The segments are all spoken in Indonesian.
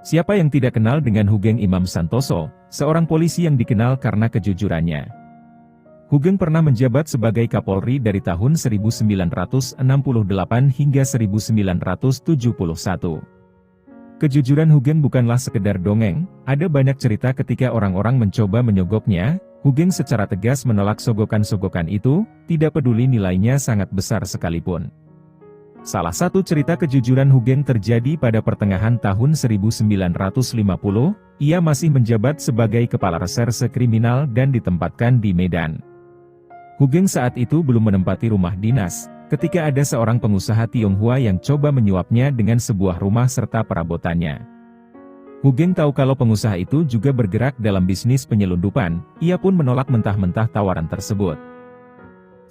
Siapa yang tidak kenal dengan Hoegeng Imam Santoso, seorang polisi yang dikenal karena kejujurannya. Hoegeng pernah menjabat sebagai Kapolri dari tahun 1968 hingga 1971. Kejujuran Hoegeng bukanlah sekedar dongeng, ada banyak cerita ketika orang-orang mencoba menyogoknya. Hoegeng secara tegas menolak sogokan-sogokan itu, tidak peduli nilainya sangat besar sekalipun. Salah satu cerita kejujuran Hoegeng terjadi pada pertengahan tahun 1950, ia masih menjabat sebagai Kepala Reserse Kriminal dan ditempatkan di Medan. Hoegeng saat itu belum menempati rumah dinas, ketika ada seorang pengusaha Tionghoa yang coba menyuapnya dengan sebuah rumah serta perabotannya. Hoegeng tahu kalau pengusaha itu juga bergerak dalam bisnis penyelundupan, ia pun menolak mentah-mentah tawaran tersebut.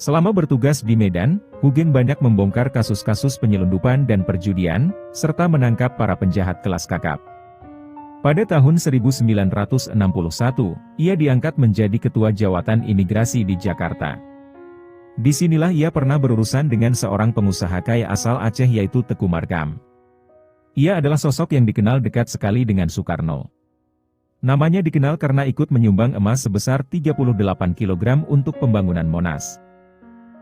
Selama bertugas di Medan, Hoegeng banyak membongkar kasus-kasus penyelundupan dan perjudian, serta menangkap para penjahat kelas kakap. Pada tahun 1961, ia diangkat menjadi Ketua Jawatan Imigrasi di Jakarta. Disinilah ia pernah berurusan dengan seorang pengusaha kaya asal Aceh yaitu Teku Markam. Ia adalah sosok yang dikenal dekat sekali dengan Soekarno. Namanya dikenal karena ikut menyumbang emas sebesar 38 kg untuk pembangunan Monas.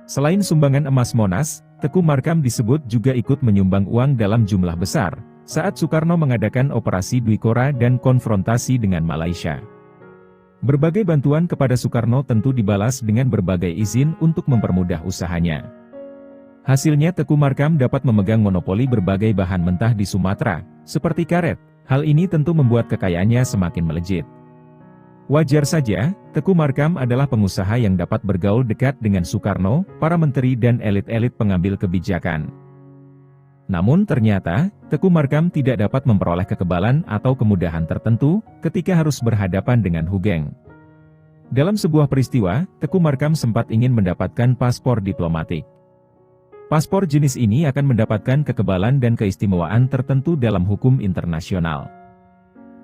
Selain sumbangan emas Monas, Teku Markam disebut juga ikut menyumbang uang dalam jumlah besar, saat Soekarno mengadakan operasi Dwikora dan konfrontasi dengan Malaysia. Berbagai bantuan kepada Soekarno tentu dibalas dengan berbagai izin untuk mempermudah usahanya. Hasilnya Teku Markam dapat memegang monopoli berbagai bahan mentah di Sumatera, seperti karet. Hal ini tentu membuat kekayaannya semakin melejit. Wajar saja, Teku Markam adalah pengusaha yang dapat bergaul dekat dengan Soekarno, para menteri dan elit-elit pengambil kebijakan. Namun ternyata, Teku Markam tidak dapat memperoleh kekebalan atau kemudahan tertentu, ketika harus berhadapan dengan Hoegeng. Dalam sebuah peristiwa, Teku Markam sempat ingin mendapatkan paspor diplomatik. Paspor jenis ini akan mendapatkan kekebalan dan keistimewaan tertentu dalam hukum internasional.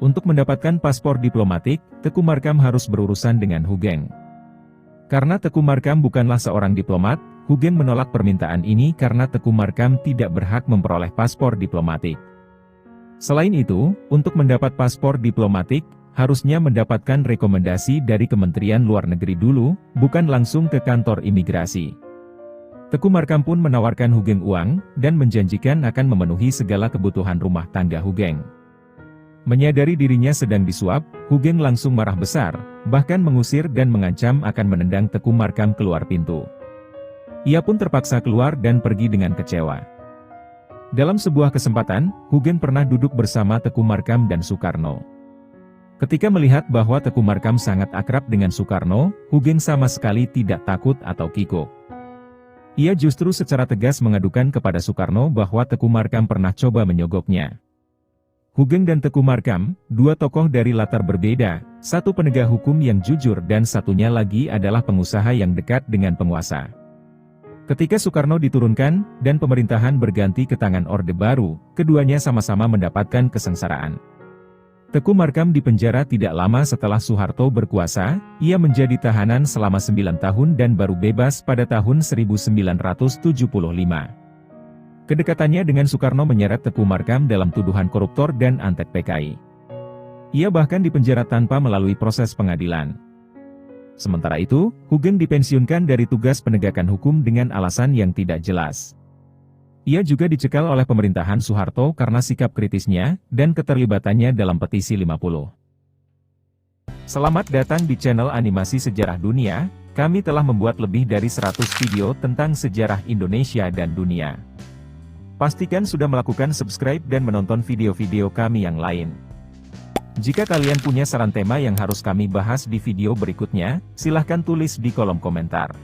Untuk mendapatkan paspor diplomatik, Teku Markam harus berurusan dengan Hoegeng. Karena Teku Markam bukanlah seorang diplomat, Hoegeng menolak permintaan ini karena Teku Markam tidak berhak memperoleh paspor diplomatik. Selain itu, untuk mendapat paspor diplomatik, harusnya mendapatkan rekomendasi dari Kementerian Luar Negeri dulu, bukan langsung ke kantor imigrasi. Teku Markam pun menawarkan Hoegeng uang, dan menjanjikan akan memenuhi segala kebutuhan rumah tangga Hoegeng. Menyadari dirinya sedang disuap, Hoegeng langsung marah besar, bahkan mengusir dan mengancam akan menendang Teku Markam keluar pintu. Ia pun terpaksa keluar dan pergi dengan kecewa. Dalam sebuah kesempatan, Hoegeng pernah duduk bersama Teku Markam dan Soekarno. Ketika melihat bahwa Teku Markam sangat akrab dengan Soekarno, Hoegeng sama sekali tidak takut atau kikuk. Ia justru secara tegas mengadukan kepada Soekarno bahwa Teku Markam pernah coba menyogoknya. Hoegeng dan Teku Markam, dua tokoh dari latar berbeda, satu penegak hukum yang jujur dan satunya lagi adalah pengusaha yang dekat dengan penguasa. Ketika Soekarno diturunkan, dan pemerintahan berganti ke tangan Orde Baru, keduanya sama-sama mendapatkan kesengsaraan. Teku Markam dipenjara tidak lama setelah Soeharto berkuasa, ia menjadi tahanan selama 9 tahun dan baru bebas pada tahun 1975. Kedekatannya dengan Soekarno menyeret Teku Markam dalam tuduhan koruptor dan antek PKI. Ia bahkan dipenjara tanpa melalui proses pengadilan. Sementara itu, Hoegeng dipensiunkan dari tugas penegakan hukum dengan alasan yang tidak jelas. Ia juga dicekal oleh pemerintahan Soeharto karena sikap kritisnya, dan keterlibatannya dalam petisi 50. Selamat datang di channel Animasi Sejarah Dunia, kami telah membuat lebih dari 100 video tentang sejarah Indonesia dan dunia. Pastikan sudah melakukan subscribe dan menonton video-video kami yang lain. Jika kalian punya saran tema yang harus kami bahas di video berikutnya, silahkan tulis di kolom komentar.